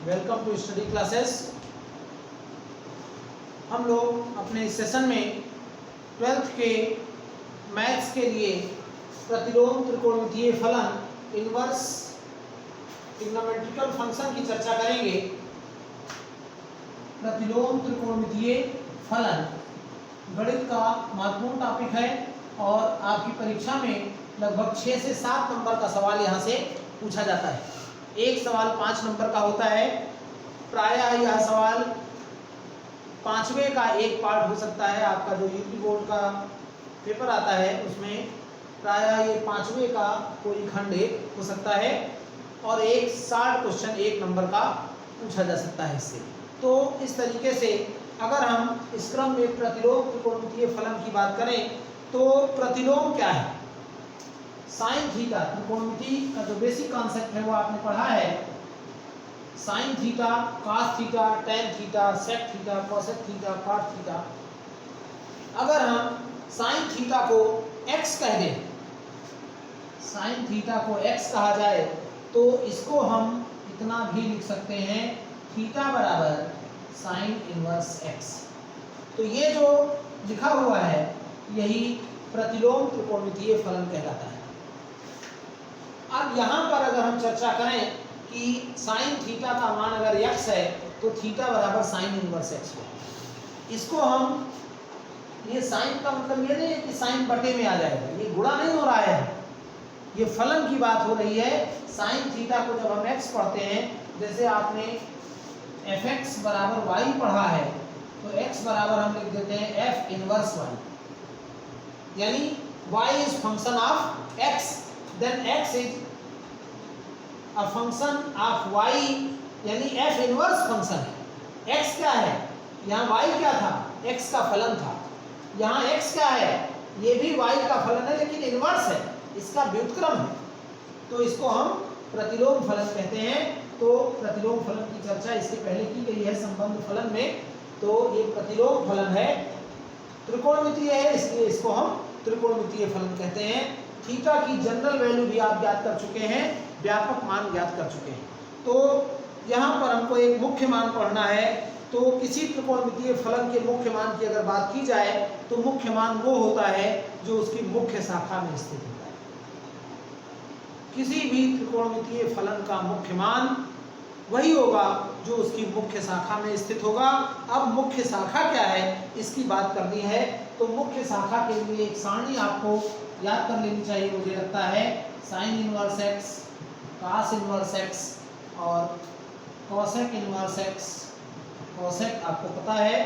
Welcome to study classes. हम लोग अपने सेशन में 12th के मैथ्स के लिए प्रतिलोम त्रिकोणमितीय फलन इनवर्स ट्रिग्नोमेट्रिकल फंक्शन की चर्चा करेंगे। प्रतिलोम त्रिकोणमितीय फलन गणित का महत्वपूर्ण टॉपिक है और आपकी परीक्षा में लगभग 6 से 7 नंबर का सवाल यहाँ से पूछा जाता है। एक सवाल 5 नंबर का होता है। प्रायः यह सवाल 5वें का एक पार्ट हो सकता है। आपका जो यूपी बोर्ड का पेपर आता है उसमें प्रायः ये 5वें का कोई खंड एक हो सकता है और एक 60 क्वेश्चन 1 नंबर का पूछा जा सकता है इससे। तो इस तरीके से अगर हम इस क्रम में प्रतिलोम त्रिकोणमितीय फलन की बात करें तो प्रतिलोम क्या है? साइन थीटा, त्रिकोणमिति का जो बेसिक कॉन्सेप्ट है वो आपने पढ़ा है। Sine theta, cos theta, tan theta, sec theta, cosec theta, cot theta. अगर हम साइन थीटा को x कह दें, साइन थीटा को x कहा जाए तो इसको हम इतना भी लिख सकते हैं, थीटा बराबर साइन इनवर्स x। तो ये जो लिखा हुआ है यही प्रतिलोम त्रिकोणमितीय फलन कहलाता है। अब यहाँ पर अगर हम चर्चा करें कि साइन थीटा का मान अगर x है तो थीटा बराबर साइन इनवर्स x है। इसको हम, ये साइन का मतलब ये नहीं है कि साइन बटे में आ जाएगा, ये गुणा नहीं हो रहा है, ये फलन की बात हो रही है। साइन थीटा को जब हम x पढ़ते हैं, जैसे आपने fx बराबर y पढ़ा है तो x बराबर हम लिख देते हैं f इनवर्स y, यानी y is function of x, then x is a function of y, यानी f इनवर्स फंक्शन है। x क्या है? यहाँ y क्या था? x का फलन था। यहाँ x क्या है? ये भी y का फलन है लेकिन इनवर्स है, इसका व्युत्क्रम है। तो इसको हम प्रतिलोम फलन कहते हैं। तो प्रतिलोम फलन की चर्चा इससे पहले की गई है संबंध फलन में। तो ये प्रतिलोम फलन है, त्रिकोणमितीय है, इसलिए इसको हम त्रिकोणमितीय फलन कहते हैं। थीटा की जनरल वैल्यू भी आप ज्ञात कर चुके हैं, व्यापक मान ज्ञात कर चुके हैं। तो यहाँ पर हमको एक मुख्य मान पढ़ना है। तो किसी त्रिकोणमितीय फलन के मुख्य मान की अगर बात की जाए तो मुख्य मान वो होता है जो उसकी मुख्य शाखा में स्थित होता है। किसी भी त्रिकोणमितीय फलन का मुख्य मान वही होगा जो उसकी मुख्य शाखा में स्थित होगा। अब मुख्य शाखा क्या है इसकी बात करनी है। तो मुख्य शाखा के लिए एक सारणी आपको याद कर लेनी चाहिए, मुझे लगता है। Sign inverse x, cos inverse x और कोसेक इनवर्स x। कोसेक आपको पता है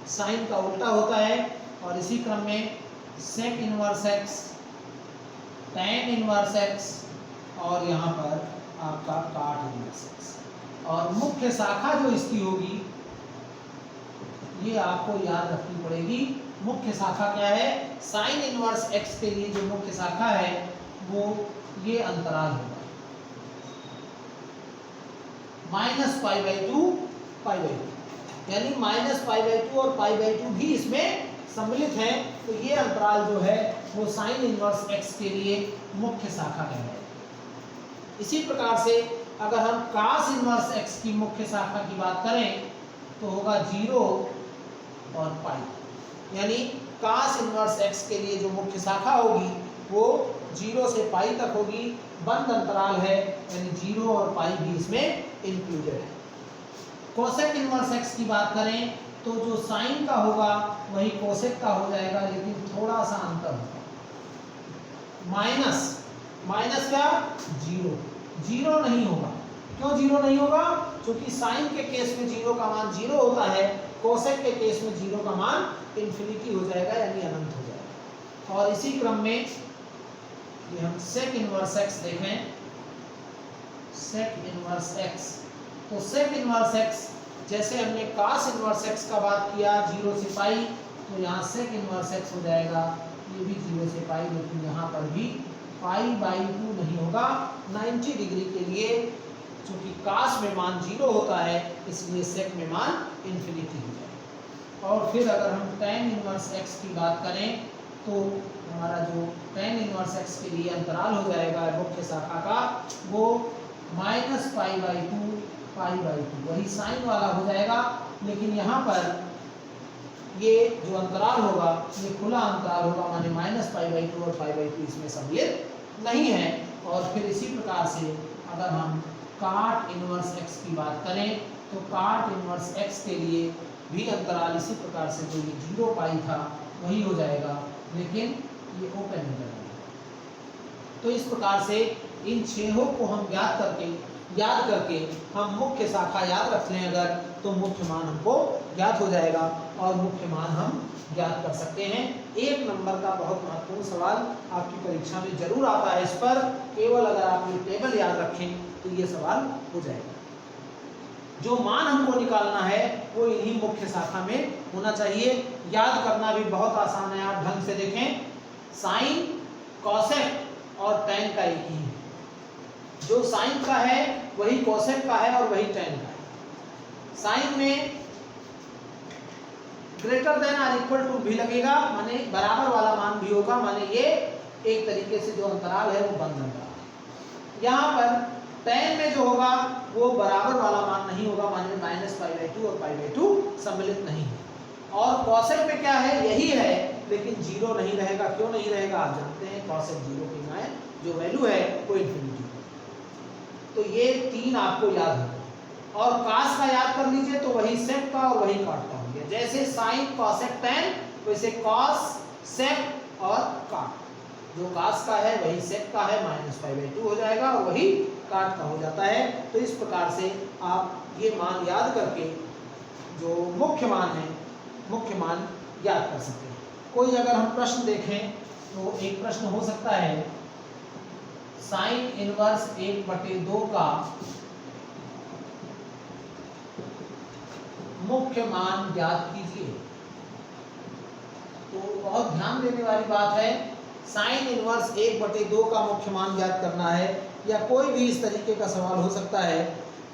साइन का उल्टा होता है, और इसी क्रम में sec inverse x, tan inverse x और यहाँ पर आपका कॉट इनवर्स x। और मुख्य शाखा जो इसकी होगी ये आपको याद रखनी पड़ेगी। मुख्य शाखा क्या है? साइन इनवर्स x के लिए जो मुख्य शाखा है वो ये अंतराल होगा, -π/2 π/2, यानी -π/2 और π/2 भी इसमें सम्मिलित हैं। तो ये अंतराल जो है वो साइन इनवर्स x के लिए मुख्य शाखा कहलाएगा। इसी प्रकार से अगर हम कॉस इनवर्स x की मुख्य शाखा की बात करें तो होगा 0 और पाई, यानी कॉस इनवर्स x के लिए जो मुख्य शाखा होगी वो 0 से पाई तक होगी। बंद अंतराल है, यानी 0 और पाई भी इसमें इंक्लूडेड है। कोसेक इनवर्स x की बात करें तो जो साइन का होगा वही कोसेक का हो जाएगा, लेकिन थोड़ा सा अंतर होगा। माइनस क्या? 0 नहीं होगा। क्यों 0 नहीं होगा? क्योंकि साइन के केस में 0 का मान 0 होता है, कोसेक के केस में 0 का मान इन्फिनिटी हो जाएगा, यानी अनंत हो जाएगा। और इसी क्रम में ये हम सेक इनवर्स x देखें, सेक इनवर्स x। तो सेक इनवर्स x जैसे हमने कॉस इनवर्स x का बात किया 0 से पाई, तो यहाँ सेक इनवर्स x हो जाएगा, ये भी 0 से पाई, लेकिन यहाँ पर भी π/2 नहीं होगा। 90 डिग्री के लिए चूंकि कॉस में मान 0 होता है इसलिए सेक में मान इन्फिनिटी हो जाएगा। और फिर अगर हम tan इनवर्स x की बात करें तो हमारा जो tan इनवर्स x के लिए अंतराल हो जाएगा मुख्य शाखा का वो -π/2 π/2, वही साइन वाला हो जाएगा, लेकिन यहाँ पर ये जो अंतराल होगा ये खुला अंतराल होगा, माने -π/2 और π/2 इसमें सम्मिलित नहीं है। और फिर इसी प्रकार से अगर हम काट इनवर्स x की बात करें तो काट इनवर्स x के लिए भी अंतराल इसी प्रकार से जो ये 0π था वही हो जाएगा, लेकिन ये ओपन इंटरवल है। तो इस प्रकार से इन छहों को हम याद करके हम मुख्य शाखा याद रख लें अगर, तो मुख्य मान हमको ज्ञात हो जाएगा और मुख्य मान हम ज्ञात कर सकते हैं। 1 नंबर का बहुत महत्वपूर्ण सवाल आपकी परीक्षा में जरूर आता है। इस पर केवल अगर आप ये टेबल याद रखें तो ये सवाल हो जाएगा। जो मान हमको निकालना है वो इन्हीं मुख्य शाखा में होना चाहिए। याद करना भी बहुत आसान है, आप ढंग से देखें। साइन, कॉसेक और टैन का एक ही है। जो साइन का है वही कॉसेक का है और वही टैन का है। साइन में ग्रेटर देन और इक्वल टू भी लगेगा, माने बराबर वाला मान भी होगा, माने ये एक तरीके से जो अंतराल है वो बंद अंतराल है। यहाँ पर टैन में जो होगा वो बराबर वाला मान नहीं होगा, माने -π/2 और π/2 सम्मिलित नहीं है। और कॉसेक में क्या है, यही है, लेकिन 0 नहीं रहेगा। क्यों नहीं रहेगा आप जानते हैं, कॉसेक 0 की ना है, जो वैल्यू है वो इन्फिनिटी। तो ये 3 आपको याद होगा। और कास का याद कर लीजिए तो वही सेक का और वही काट का हो गया। जैसे साइन, कॉसेक, टैन, वैसे कॉस, सेक और काट। जो कास का है वही सेक का है, -π/2 हो जाएगा, और वही काट का हो जाता है। तो इस प्रकार से आप ये मान याद करके जो मुख्य मान है, मुख्य मान याद कर सकते हैं। कोई अगर हम प्रश्न देखें तो एक प्रश्न हो सकता है, साइन इनवर्स 1/2 का मुख्य मान ज्ञात कीजिए। तो बहुत ध्यान देने वाली बात है, साइन इनवर्स 1/2 का मुख्य मान ज्ञात करना है या कोई भी इस तरीके का सवाल हो सकता है।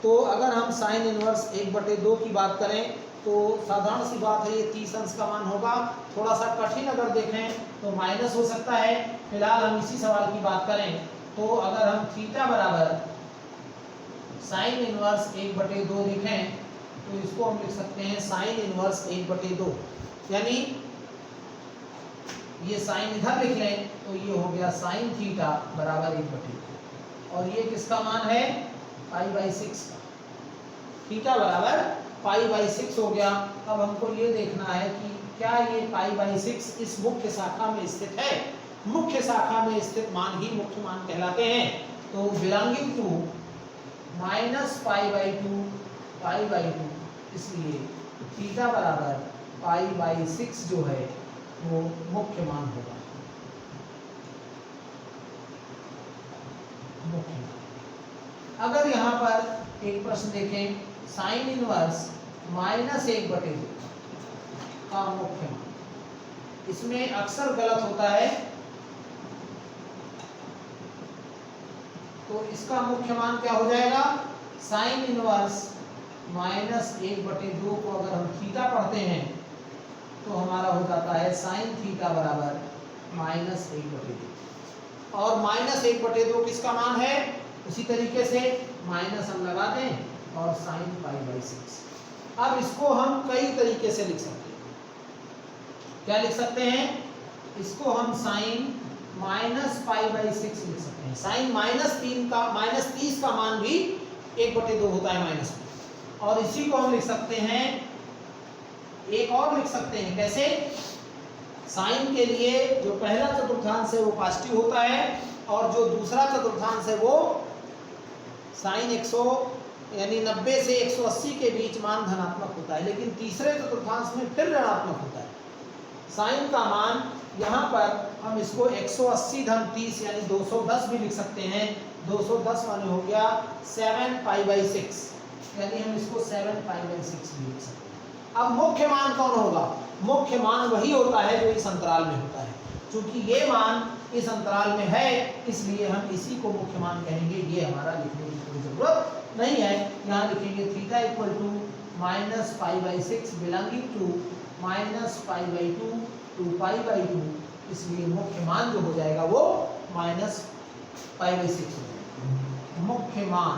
तो अगर हम साइन इनवर्स 1/2 की बात करें तो साधारण सी बात है, ये 30 अंश का मान होगा। थोड़ा सा कठिन अगर देखें तो माइनस हो सकता है। फिलहाल हम इसी सवाल की बात करें तो अगर हम थीटा बराबर साइन इनवर्स 1/2 देखें तो इसको हम लिख सकते हैं साइन इनवर्स 1/2, यानी ये साइन इधर लिख लें तो ये हो गया साइन थीटा बराबर 1/2। और ये किसका मान है, π/6 का। थीटा बराबर π/6 हो गया। अब हमको ये देखना है कि क्या ये π/6 इस मुख्य शाखा में स्थित है। मुख्य शाखा में स्थित मान ही मुख्य मान कहलाते हैं। तो बिलोंगिंग टू -π/2 π/2, इसलिए थीटा बराबर π/6 जो है वो मुख्य मान होगा। मुख्य मान। अगर यहाँ पर एक प्रश्न देखें, साइन इनवर्स -1/2 का मुख्य मान, इसमें अक्सर गलत होता है। तो इसका मुख्य मान क्या हो जाएगा, साइन इनवर्स -1/2 को अगर हम थीटा पढ़ते हैं तो हमारा हो जाता है साइन थीटा बराबर -1/2। और -1/2 किसका मान है, उसी तरीके से माइनस हम लगा दें और साइन π/6। अब इसको हम कई तरीके से लिख सकते हैं। क्या लिख सकते हैं, इसको हम साइन -π/6 लिख सकते हैं। साइन -30 का मान भी 1/2 होता है माइनस में। और इसी को हम लिख सकते हैं, एक और लिख सकते हैं, कैसे, साइन के लिए जो पहला चतुर्थांश है वो पॉजिटिव होता है और जो दूसरा चतुर्थांश है वो साइन 100 यानी 90 से 180 के बीच मान धनात्मक होता है, लेकिन तीसरे चतुर्थांश में फिर ऋणात्मक होता है। साइन का मान यहाँ पर हम इसको 180 धन 30 यानी 210 भी लिख सकते हैं। 210 माने हो गया 7π/6, यानी हम इसको 7π/6 भी लिख सकते हैं। अब मुख्य मान कौन होगा, मुख्य मान वही होता है जो इस अंतराल में होता है। क्योंकि ये मान इस अंतराल में है इसलिए हम इसी को मुख्य मान कहेंगे। ये हमारा लिखने की कोई जरूरत नहीं है। यहाँ लिखेंगे theta equal to -π/6 belonging to -π/2 to π/2, इसलिए मुख्य मान जो हो जाएगा वो -π/6 हो जाएगा। मुख्य मान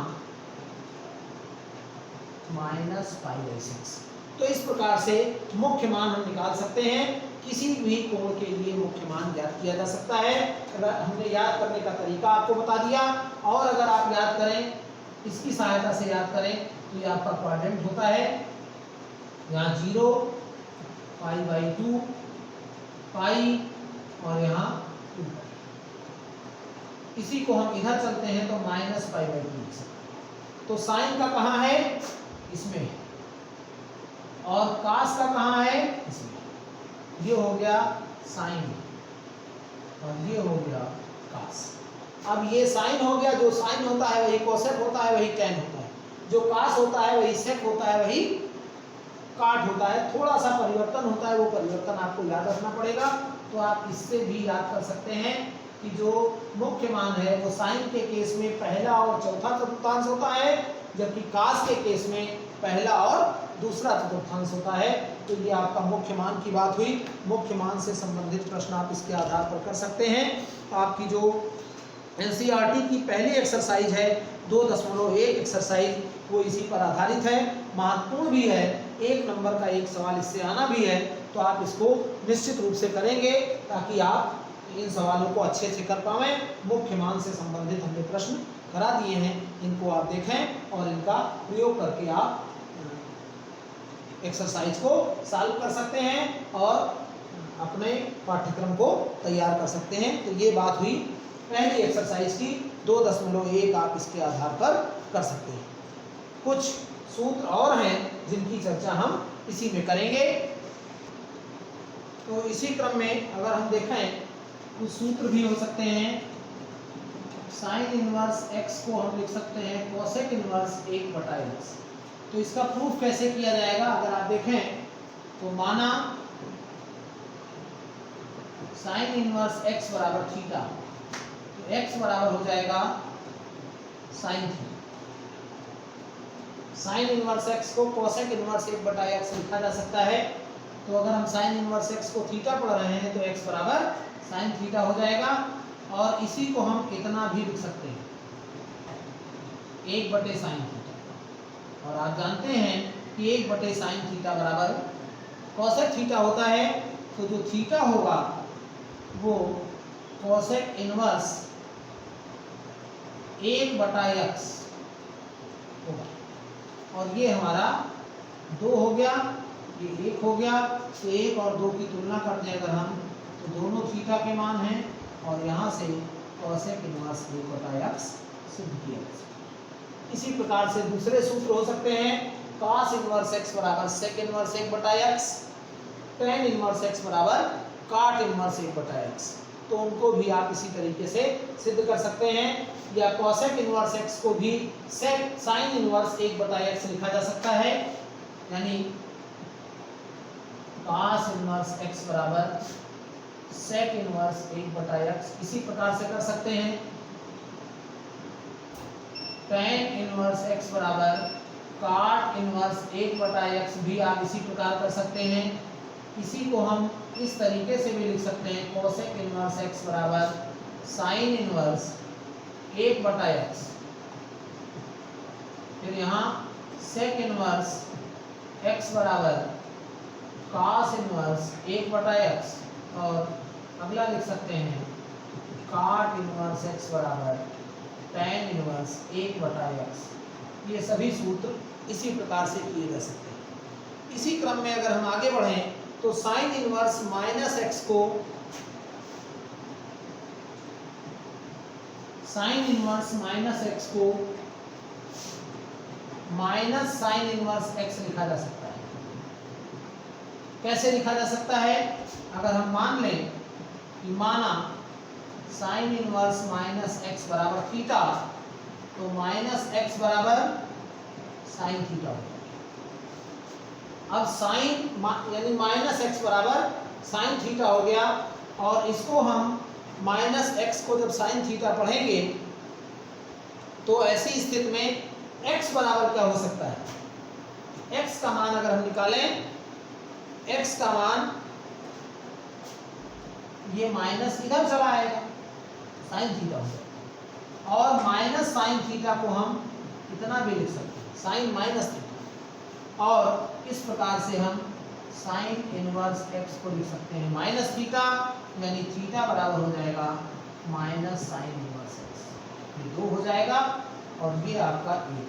-π/6। तो इस प्रकार से मुख्य मान हम निकाल सकते हैं। किसी भी कोण के लिए मुख्य मान ज्ञात किया जा सकता है। हमने याद करने का तरीका आपको बता दिया, और अगर आप याद करें, इसकी सहायता से याद करें, तो ये आपका क्वाड्रेंट होता है। यहाँ 0, π/2, पाई और यहाँ 2। इसी को हम इधर चलते हैं तो -π/2। तो साइन का कहाँ है? इसमें है। और कास का कहाँ है? इसमें। ये हो गया साइन और ये हो गया कास। अब ये साइन हो गया, जो साइन होता है वही कोसेक होता है, वही टैन होता है। जो कास होता है वही सेक होता है, वही काट होता है। थोड़ा सा परिवर्तन होता है, वो परिवर्तन आपको याद रखना पड़ेगा। तो आप इससे भी याद कर सकते हैं कि जो मुख्य मान है वो साइन के केस में पहला और चौथा चतुर्थांश होता है, जबकि कास के केस में पहला और दूसरा चतुर्थांश होता है। तो ये आपका मुख्य मान की बात हुई। मुख्य मान से संबंधित प्रश्न आप इसके आधार पर कर सकते हैं। आपकी जो एनसीईआरटी की पहली एक्सरसाइज है 2.1 एक्सरसाइज, वो इसी पर आधारित है। महत्वपूर्ण भी है, 1 नंबर का एक सवाल इससे आना भी है। तो आप इसको निश्चित रूप से करेंगे ताकि आप इन सवालों को अच्छे से कर पाएं। मुख्य मान से संबंधित हमने प्रश्न करा दिए हैं, इनको आप देखें और इनका प्रयोग करके आप एक्सरसाइज को सॉल्व कर सकते हैं और अपने पाठ्यक्रम को तैयार कर सकते हैं। तो ये बात हुई पहली एक्सरसाइज की 2.1, आप इसके आधार पर कर सकते हैं। कुछ सूत्र और हैं जिनकी चर्चा हम इसी में करेंगे। तो इसी क्रम में अगर हम देखें, कुछ सूत्र भी हो सकते हैं। साइन इनवर्स x को हम लिख सकते हैं कोसेक इनवर्स 1/x। तो इसका प्रूफ कैसे किया जाएगा? अगर आप देखें तो माना साइन इनवर्स x बराबर थीटा, तो x बराबर हो जाएगा sign theta. Sign inverse x को कोसेक इनवर्स 1/x लिखा जा सकता है। तो अगर हम साइन इनवर्स x को थीटा पढ़ रहे हैं तो x बराबर साइन थीटा हो जाएगा। और इसी को हम इतना भी लिख सकते हैं 1/साइन थीटा। और आप जानते हैं कि 1/साइन थीटा बराबर कोसेक थीटा होता है। तो जो थीटा होगा वो कोसेक इनवर्स 1/x होगा। और ये हमारा 2 हो गया, ये 1 हो गया। तो 1 और 2 की तुलना करते हैं अगर हम, तो दोनों थीटा के मान हैं और यहाँ से कोसेक इनवर्स 1/x सिद्ध किया जा सकता है। इसी प्रकार से दूसरे सूत्र हो सकते हैं। cos इनवर्स x बराबर sec inverse 1/x, tan inverse x बराबर काट इनवर्स 1/x। तो उनको भी आप इसी तरीके से सिद्ध कर सकते हैं। या कोसेक इनवर्स x को भी सेक साइन इनवर्स 1/x लिखा जा सकता है, यानी cos इनवर्स x बराबर सेक इनवर्स 1/x। इसी प्रकार से कर सकते हैं। tan इनवर्स x बराबर काट इनवर्स 1/x भी आप इसी प्रकार कर सकते हैं। इसी को हम इस तरीके से भी लिख सकते हैं, कोसेक इनवर्स x बराबर साइन इनवर्स 1/x। फिर यहाँ सेक इनवर्स x बराबर cos इनवर्स 1/x। और अगला लिख सकते हैं काट इनवर्स x बराबर tan इनवर्स 1/x। ये सभी सूत्र इसी प्रकार से किए जा सकते हैं। इसी क्रम में अगर हम आगे बढ़ें तो साइन इनवर्स -x को साइन इनवर्स -x को माइनस साइन इनवर्स x लिखा जा सकता है। कैसे लिखा जा सकता है? अगर हम मान लें कि माना साइन इनवर्स -x बराबर थीटा, तो -x बराबर साइन थीटा होगा। अब साइन यानी -x बराबर साइन थीटा हो गया। और इसको हम -x को जब साइन थीटा पढ़ेंगे तो ऐसी स्थिति में x बराबर क्या हो सकता है? x का मान अगर हम निकालें, x का मान ये माइनस इधर चला आएगा, साइन थीटा हो जाएगा। और माइनस साइन थीटा को हम इतना भी लिख सकते हैं, साइन माइनस थीटा। और इस प्रकार से हम साइन इनवर्स एक्स को लिख सकते हैं माइनस थीटा, यानी थीटा बराबर हो जाएगा माइनस साइन इनवर्स एक्स। ये 2 हो जाएगा और ये आपका 1।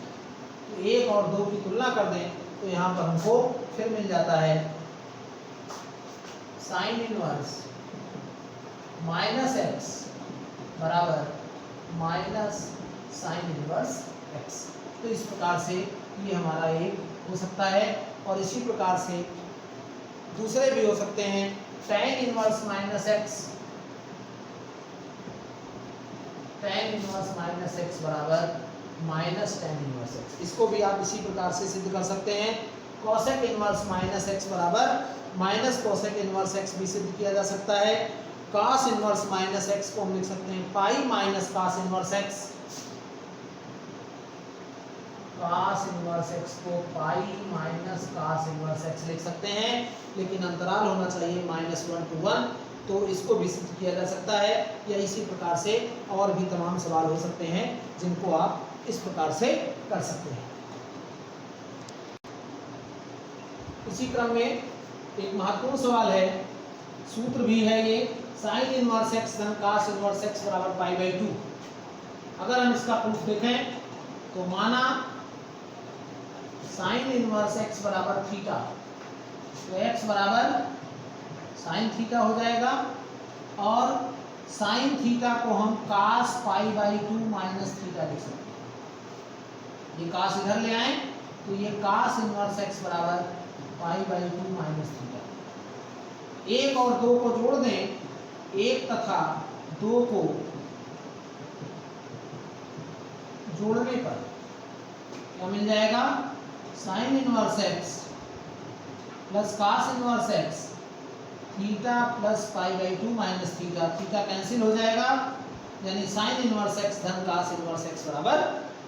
तो 1 और 2 की तुलना कर दें तो यहाँ पर हमको फिर मिल जाता है साइन इनवर्स माइनस एक्स बराबर माइनस साइन इनवर्स एक्स। तो इस प्रकार से ये हमारा एक हो सकता है। और इसी प्रकार से दूसरे भी हो सकते हैं, tan inverse minus x, tan inverse minus x बराबर माइनस tan इनवर्स एक्स। इसको भी आप इसी प्रकार से सिद्ध कर सकते हैं। cosec इनवर्स माइनस एक्स बराबर माइनस cosec इनवर्स एक्स भी सिद्ध किया जा सकता है। cos इनवर्स माइनस एक्स को हम लिख सकते हैं pi minus cos inverse X, cos inverse X को pi minus cos inverse X लिख सकते हैं, लेकिन अंतराल होना चाहिए -1 to 1, तो इसको भी सिद्ध किया जा सकता है। या इसी प्रकार से और भी तमाम सवाल हो सकते हैं जिनको आप इस प्रकार से कर सकते हैं। इसी क्रम में एक महत्वपूर्ण सवाल है, सूत्र भी है ये, साइन इनवर्स एक्स धन cos इनवर्स एक्स बराबर π/2। अगर हम इसका प्रूफ देखें तो माना साइन इनवर्स एक्स बराबर थीटा, तो एक्स बराबर साइन थीटा हो जाएगा और साइन थीटा को हम cos π/2 माइनस थीटा लिख सकते हैं। ये cos इधर ले आए तो ये cos इनवर्स एक्स बराबर π/2 माइनस थीटा। 1 और 2 को जोड़ दें, 1 तथा 2 को जोड़ने पर क्या मिल जाएगा, sine inverse X plus cos inverse X theta plus π/2 minus theta, theta cancel हो जाएगा, यानी साइन इनवर्स एक्स धन cos इनवर्स एक्स बराबर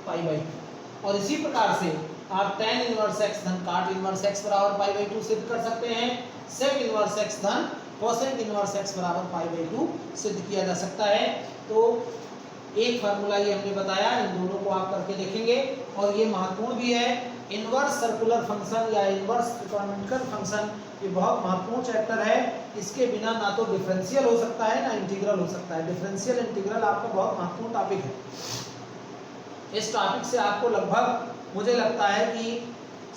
π/2। और इसी प्रकार से आप tan इनवर्स एक्स धन cot इनवर्स एक्स बराबर π/2 सिद्ध कर सकते हैं। sec इनवर्स एक्स धन cosec इनवर्स एक्स बराबर π/2 सिद्ध किया जा सकता है। तो एक फार्मूला ये हमने बताया, इन दोनों को आप करके देखेंगे। और ये महत्वपूर्ण भी है, इनवर्स सर्कुलर फंक्शन या इनवर्स ट्रिगोनोमेट्रिकल फंक्शन, ये बहुत महत्वपूर्ण चैप्टर है। इसके बिना ना तो डिफरेंशियल हो सकता है ना इंटीग्रल हो सकता है। डिफरेंशियल इंटीग्रल आपका बहुत महत्वपूर्ण टॉपिक है। इस टॉपिक से आपको लगभग मुझे लगता है कि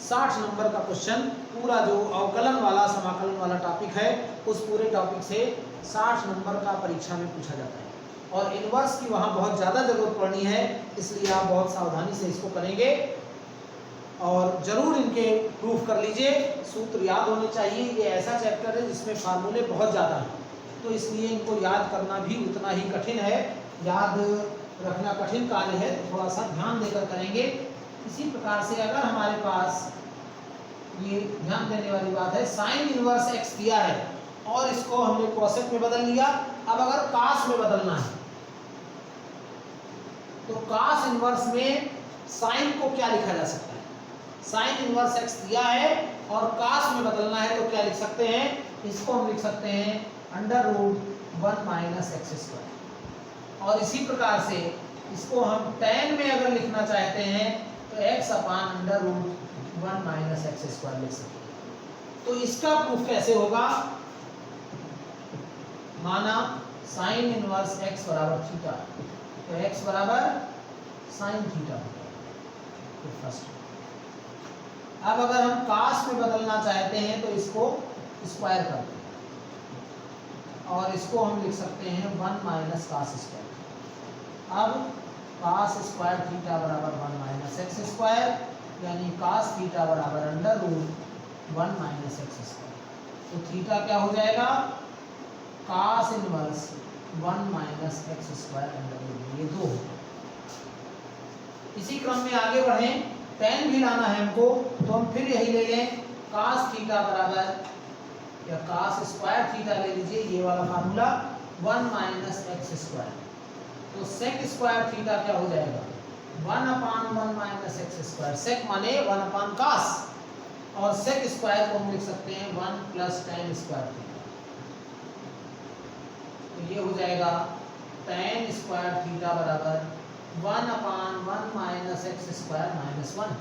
60 नंबर का क्वेश्चन, पूरा जो अवकलन वाला समाकलन वाला टॉपिक है उस पूरे टॉपिक से 60 नंबर का परीक्षा में पूछा जाता है। और इनवर्स की वहाँ बहुत ज़्यादा जरूरत पड़नी है, इसलिए आप बहुत सावधानी से इसको करेंगे और ज़रूर इनके प्रूफ कर लीजिए। सूत्र याद होने चाहिए, ये ऐसा चैप्टर है जिसमें फार्मूले बहुत ज़्यादा हैं, तो इसलिए इनको याद करना भी उतना ही कठिन है, याद रखना कठिन कार्य है, तो थोड़ा सा ध्यान देकर करेंगे। इसी प्रकार से अगर हमारे पास ये ध्यान देने वाली बात है, साइन इनवर्स एक्स दिया है और इसको हमने कोसेक में बदल लिया। अब अगर कास में बदलना है तो कास इनवर्स में साइन को क्या लिखा जा सकता है, साइन इनवर्स एक्स दिया है और कास में बदलना है तो क्या लिख सकते हैं, इसको हम लिख सकते हैं √1 माइनस एक्स स्क्वायर। और इसी प्रकार से इसको हम tan में अगर लिखना चाहते हैं तो x अपान √1 माइनस एक्स स्क्वायर लिख सकते हैं। तो इसका प्रूफ कैसे होगा, माना साइन इनवर्स x बराबर थीटा, तो x बराबर साइन थीटा। तो फर्स्ट, अब अगर हम कास में बदलना चाहते हैं तो इसको स्क्वायर कर दें और इसको हम लिख सकते हैं 1 माइनस कास स्क्वायर। अब कास स्क्वायर थीटा बराबर 1 माइनस एक्स स्क्वायर, यानी कास थीटा बराबर √1 माइनस एक्स स्क्वायर। तो थीटा क्या हो जाएगा, कास इनवर्स 1 माइनस एक्स स्क्वायर, ये 2। इसी क्रम में आगे बढ़ें, tan भी लाना है हमको, तो हम फिर यही ले लें, कास थीटा बराबर या कास स्क्वायर थीटा ले लीजिए, ये वाला फार्मूला 1 माइनस एक्स स्क्वायर। तो सेक स्क्वायर थीटा क्या हो जाएगा, 1 अपान 1 माइनस एक्स स्क्वायर। सेक माने 1 अपान कास, और सेक स्क्वायर को हम लिख सकते हैं 1 प्लस tan स्क्वायर थीटा। तो ये हो जाएगा tan स्क्वायर थीटा बराबर 1 अपान 1 माइनस एक्स स्क्वायर माइनस 1।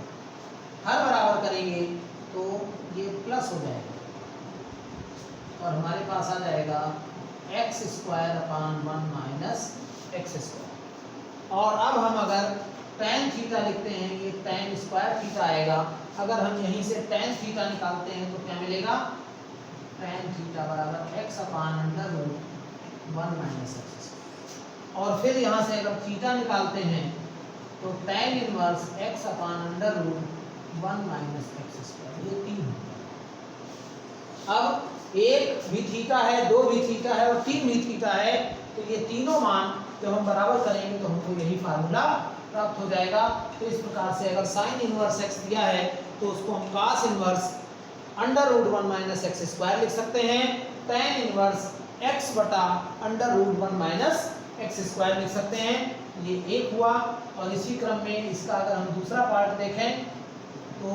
हर बराबर करेंगे तो ये प्लस हो जाएगा और हमारे पास आ जाएगा x square upon 1 minus X square. और अब हम अगर tan थीटा लिखते हैं, ये tan स्क्वायर थीटा आएगा। अगर हम यहीं से tan थीटा निकालते हैं तो क्या मिलेगा, tan थीटा बराबर x upon under root 1 minus X square. और फिर यहाँ से अगर थीटा निकालते हैं तो tan inverse x upon under root 1 minus X square, ये 3 होगा। अब एक भी थीटा है, दो भी थीटा है और 3 भी थीटा है, तो ये तीनों मान जब हम बराबर करेंगे तो हमको यही फार्मूला प्राप्त हो जाएगा। तो इस प्रकार से अगर साइन इनवर्स x दिया है तो उसको हम cos inverse under root 1 minus X square लिख सकते हैं, tan इनवर्स x बटा under root 1 minus X square लिख सकते हैं। ये एक हुआ। और इसी क्रम में इसका अगर हम दूसरा पार्ट देखें तो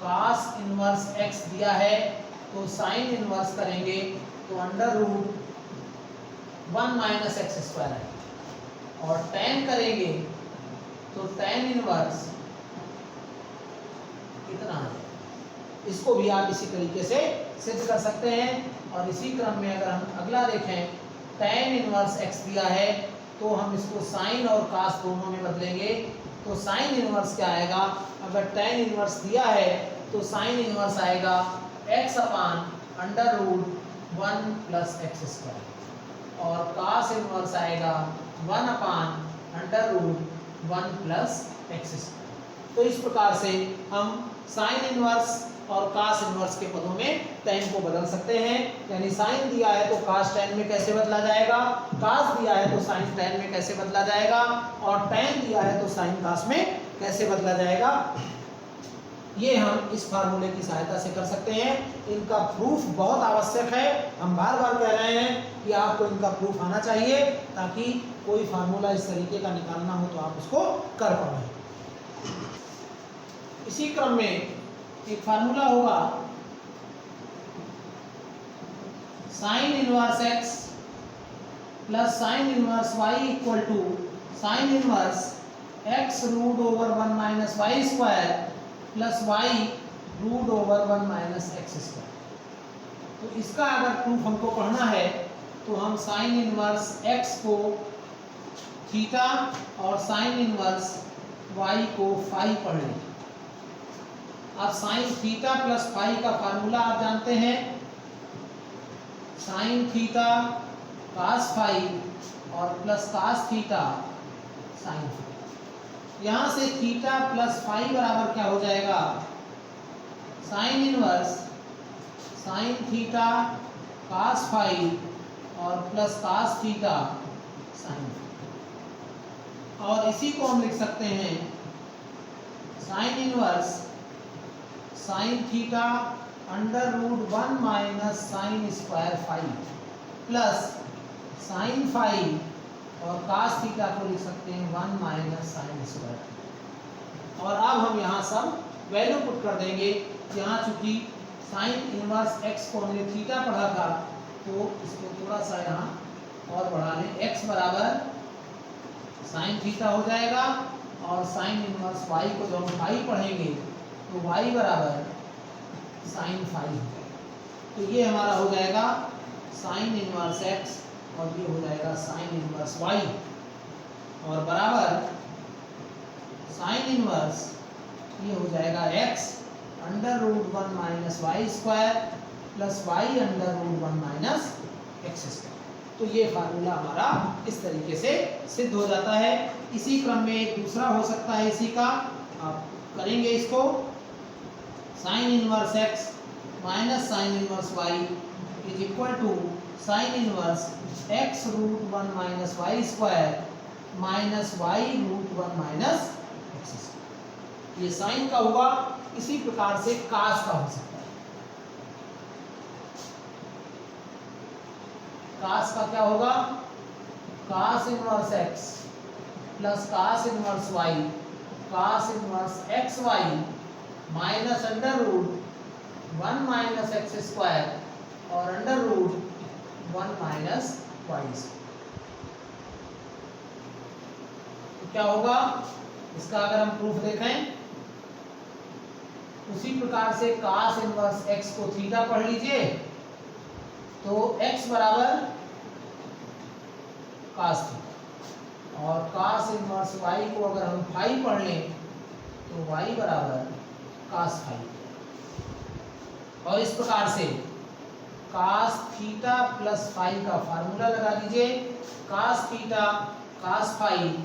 cos इनवर्स x दिया है तो साइन इनवर्स करेंगे तो under root 1 minus X square है, और tan करेंगे तो tan इनवर्स कितना है, इसको भी आप इसी तरीके से सिद्ध कर सकते हैं। और इसी क्रम में अगर हम अगला देखें, tan इनवर्स x दिया है तो हम इसको साइन और cos दोनों में बदलेंगे तो साइन इनवर्स क्या आएगा, अगर tan इनवर्स दिया है तो साइन इनवर्स आएगा x upon under root 1 plus X square, और cos इनवर्स आएगा 1 upon under root 1 plus X square. तो इस प्रकार से हम साइन इनवर्स और cos इनवर्स के पदों में tan को बदल सकते हैं। यानी साइन दिया है तो cos tan में कैसे बदला जाएगा, cos दिया है तो sin tan में कैसे बदला जाएगा, और tan दिया है तो sin cos में कैसे बदला जाएगा, ये हम इस फार्मूले की सहायता से कर सकते हैं। इनका प्रूफ बहुत आवश्यक है। हम बार बार कह रहे हैं कि आपको इनका प्रूफ आना चाहिए ताकि कोई फार्मूला इस तरीके का निकालना हो तो आप उसको कर पाएं। इसी क्रम में एक फार्मूला होगा sine inverse x plus sine inverse y equal to sine inverse x root over 1 minus Y square plus y root over 1 minus X square. तो इसका अगर प्रूफ हमको पढ़ना है तो हम साइन इनवर्स x को थीटा और साइन इनवर्स y को फाई पढ़ लें। अब साइन थीटा प्लस फाई का फार्मूला आप जानते हैं, साइन थीटा कास फाई और plus cos theta sine phi. यहाँ से थीटा प्लस फाई बराबर क्या हो जाएगा, sine inverse sine theta cos phi और plus cos theta sine phi. और इसी को हम लिख सकते हैं sine inverse sine theta under root 1 minus sine square phi plus sine phi, और कास थीटा को लिख सकते हैं 1 माइनस साइन स्क्वायर। और अब हम यहाँ सब वैल्यू पुट कर देंगे। यहाँ चूंकि साइन इनवर्स x को हमने थीटा पढ़ा था तो इसको थोड़ा सा यहाँ और बढ़ा लें, x बराबर साइन थीटा हो जाएगा, और साइन इनवर्स y को जब हम फाई पढ़ेंगे तो y बराबर साइन फाई। तो ये हमारा हो जाएगा साइन इनवर्स x और ये हो जाएगा साइन इनवर्स y, और बराबर साइन इनवर्स ये हो जाएगा x under root 1 minus Y square plus y under root 1 minus X square. तो ये फार्मूला हमारा इस तरीके से सिद्ध हो जाता है। इसी क्रम में एक दूसरा हो सकता है, इसी का आप करेंगे इसको, sine inverse x minus sine inverse y is equal to sine inverse x root 1 minus Y square minus y root 1 minus X square. ये साइन का हुआ। इसी प्रकार से कास का हो सकता है। कास का क्या होगा, cos inverse x plus cos inverse y cos inverse X Y minus under root 1 minus X square और under root 1 minus Y square. तो क्या होगा, इसका अगर हम प्रूफ देखें उसी प्रकार से cos इनवर्स x को थीटा पढ़ लीजिए, तो x बराबर cos थीटा, और cos इनवर्स y को अगर हम फाई पढ़ लें तो y बराबर cos फाई। और इस प्रकार से cos थीटा प्लस फाई का फार्मूला लगा दीजिए, cos theta cos phi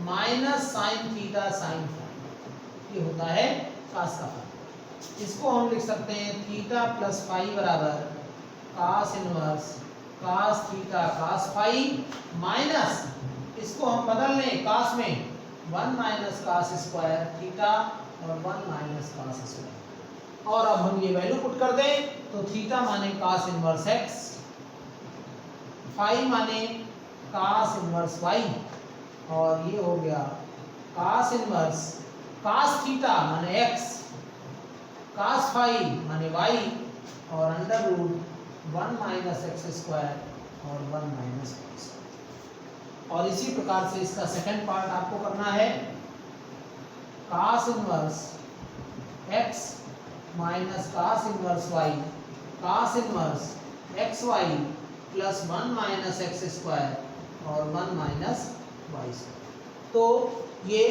minus sine theta sine phi, ये होता है cos का फार्मूला। इसको हम लिख सकते हैं थीटा प्लस फाई बराबर cos inverse cos theta cos phi minus, इसको हम बदल लें cos में 1 माइनस cos स्क्वायर थीटा और 1 माइनस cos स्क्वायर, और अब हम ये वैल्यू पुट कर दें तो थीटा माने cos इनवर्स x, फाई माने cos इनवर्स y, और ये हो गया cos इनवर्स cos थीटा माने x, cos फाई माने y, और under root 1 minus X square और 1 माइनस y स्क्वायर। और इसी प्रकार से इसका सेकंड पार्ट आपको करना है, cos inverse x minus cos inverse y, cos inverse X Y plus 1 minus X square और 1 माइनस वाई स्क्वायर। तो ये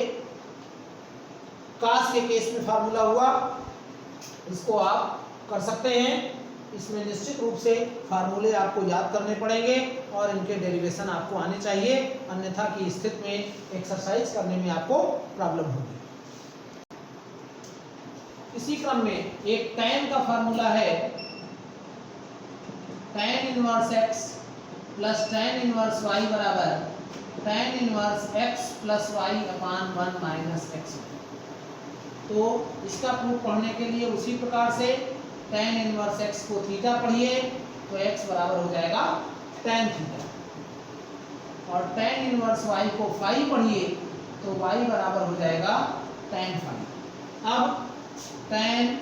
cos के केस में फार्मूला हुआ, इसको आप कर सकते हैं। इसमें निश्चित रूप से फार्मूले आपको याद करने पड़ेंगे और इनके डेरिवेशन आपको आने चाहिए, अन्यथा की स्थिति में एक्सरसाइज करने में आपको प्रॉब्लम होगी। इसी क्रम में एक tan का फार्मूला है, tan inverse x plus tan inverse y बराबर tan inverse x plus y upon 1 minus X. तो इसका प्रूफ पढ़ने के लिए उसी प्रकार से tan इनवर्स x को थीटा पढ़िए तो x बराबर हो जाएगा tan थीटा, और tan इनवर्स y को फाई पढ़िए तो y बराबर हो जाएगा tan फाई। अब tan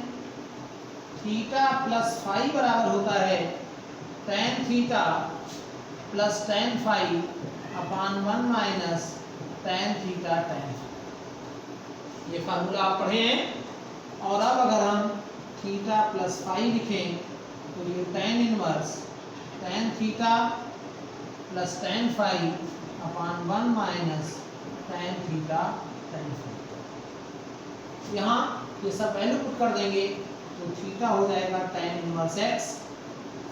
थीटा प्लस फाई बराबर होता है tan theta plus tan phi upon 1 minus tan theta tan phi. ये फार्मूला आप पढ़े हैं। और अब अगर हम थीटा प्लस फाई लिखें तो ये tan inverse tan theta plus tan phi upon 1 minus tan theta tan phi. यहाँ ये सब वैल्यू पुट कर देंगे तो थीटा हो जाएगा tan इनवर्स x,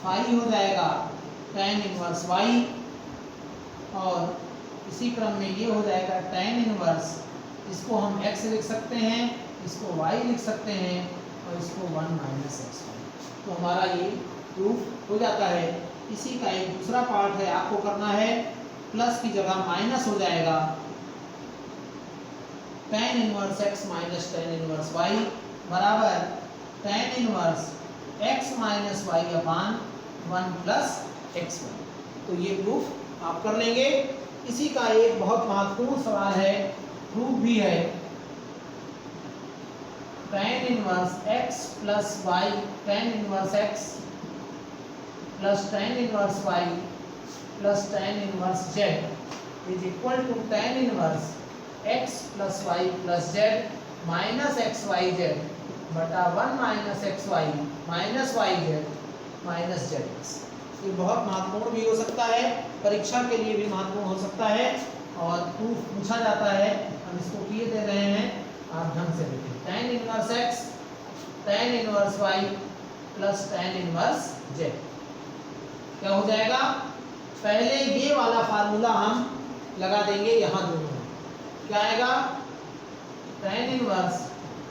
फाई हो जाएगा tan इनवर्स y, और इसी क्रम में ये हो जाएगा tan इनवर्स, इसको हम x लिख सकते हैं, इसको y लिख सकते हैं और इसको 1 माइनस एक्स। तो हमारा ये प्रूफ हो जाता है। इसी का एक दूसरा पार्ट है, आपको करना है प्लस की जगह माइनस हो जाएगा tan inverse x minus tan inverse y बराबर tan inverse x minus y upon 1 plus x. तो ये प्रूफ आप कर लेंगे। इसी का एक बहुत महत्वपूर्ण सवाल है, प्रूफ भी है, tan inverse x plus y, tan inverse x plus tan inverse y plus tan inverse z is equal to tan inverse x plus y plus z minus X Y Z बटा 1 minus X Y minus Y Z minus Z X. ये बहुत महत्वपूर्ण भी हो सकता है, परीक्षा के लिए भी महत्वपूर्ण हो सकता है और प्रूफ पूछा जाता है। हम इसको किए दे रहे हैं, आप ढंग से देखें। tan inverse x tan inverse y plus tan inverse z क्या हो जाएगा? पहले ये वाला फार्मूला हम लगा देंगे यहाँ दोनों में। क्या आएगा? tan inverse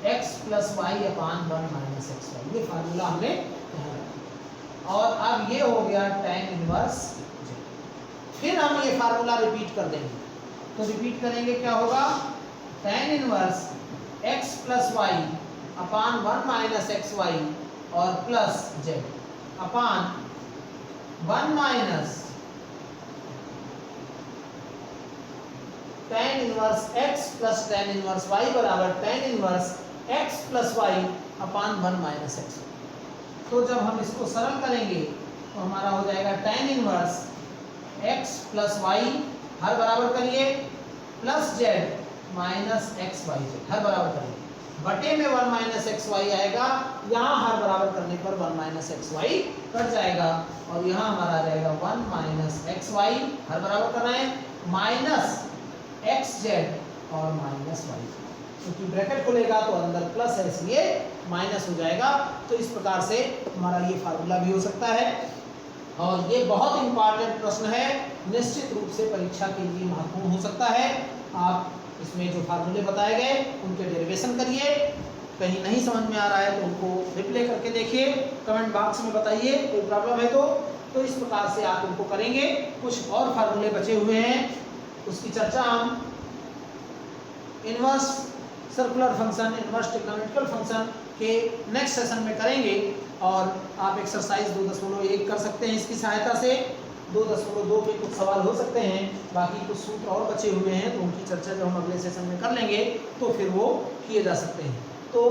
x plus Y upon 1 minus X Y, ये फार्मूला हमने यहाँ रखा। और अब ये हो गया tan इनवर्स z। फिर हम ये फार्मूला रिपीट कर देंगे, तो रिपीट करेंगे क्या होगा? tan inverse x plus Y upon 1 minus X Y और plus z upon 1 minus tan inverse x plus tan inverse y बराबर tan inverse x plus y upon 1 minus X. तो जब हम इसको सरल करेंगे तो हमारा हो जाएगा tan inverse x plus y हर बराबर करिए plus z minus X Y Z हर बराबर करिए। बटे में 1 माइनस एक्स वाई आएगा, यहाँ हर बराबर करने पर 1 माइनस एक्स वाई कट जाएगा और यहाँ हमारा आ जाएगा 1 माइनस एक्स वाई, हर बराबर करना है, माइनस एक्स जेड और माइनस वाई, क्योंकि ब्रैकेट खुलेगा तो अंदर प्लस है इसलिए माइनस हो जाएगा। तो इस प्रकार से हमारा ये फार्मूला भी हो सकता है और ये बहुत इंपॉर्टेंट प्रश्न है, निश्चित रूप से परीक्षा के लिए महत्वपूर्ण हो सकता है। आप इसमें जो फार्मूले बताए गए उनके डेरिवेशन करिए, कहीं नहीं समझ में आ रहा है तो उनको रिप्ले करके देखिए, कमेंट बॉक्स में बताइए कोई प्रॉब्लम है तो इस प्रकार से आप उनको करेंगे। कुछ और फार्मूले बचे हुए हैं, उसकी चर्चा हम inverse circular function, inverse trigonometrical function के नेक्स्ट सेशन में करेंगे और आप एक्सरसाइज 2.1 कर सकते हैं इसकी सहायता से। 2.2 के कुछ सवाल हो सकते हैं, बाकी कुछ सूत्र और बचे हुए हैं तो उनकी चर्चा जब हम अगले सेशन में कर लेंगे तो फिर वो किए जा सकते हैं। तो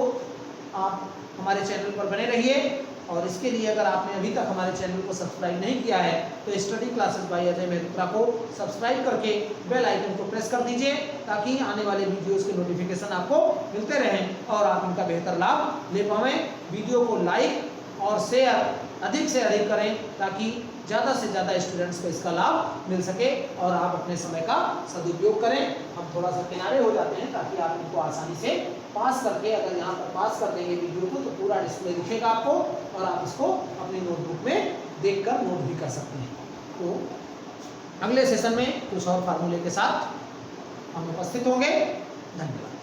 आप हमारे चैनल पर बने रहिए और इसके लिए अगर आपने अभी तक हमारे चैनल को सब्सक्राइब नहीं किया है तो study classes bye Ajay Mehrotra को सब्सक्राइब करके बेल आइकन को प्रेस कर दीजिए ताकि आने वाले वीडियोस के नोटिफिकेशन आपको मिलते रहें और आप इनका बेहतर लाभ ले पाएँ। वीडियो को लाइक और शेयर अधिक से अधिक करें ताकि ज़्यादा से ज़्यादा स्टूडेंट्स को इसका लाभ मिल सके और आप अपने समय का सदुपयोग करें। हम थोड़ा सा किनारे हो जाते हैं ताकि आप इनको आसानी से पास करके, अगर यहाँ पर पास कर देंगे वीडियो को तो पूरा डिस्प्ले दिखेगा आपको और आप इसको अपनी नोटबुक में देखकर नोट भी कर सकते हैं। तो अगले सेशन में कुछ और फार्मूले के साथ हम उपस्थित होंगे। धन्यवाद।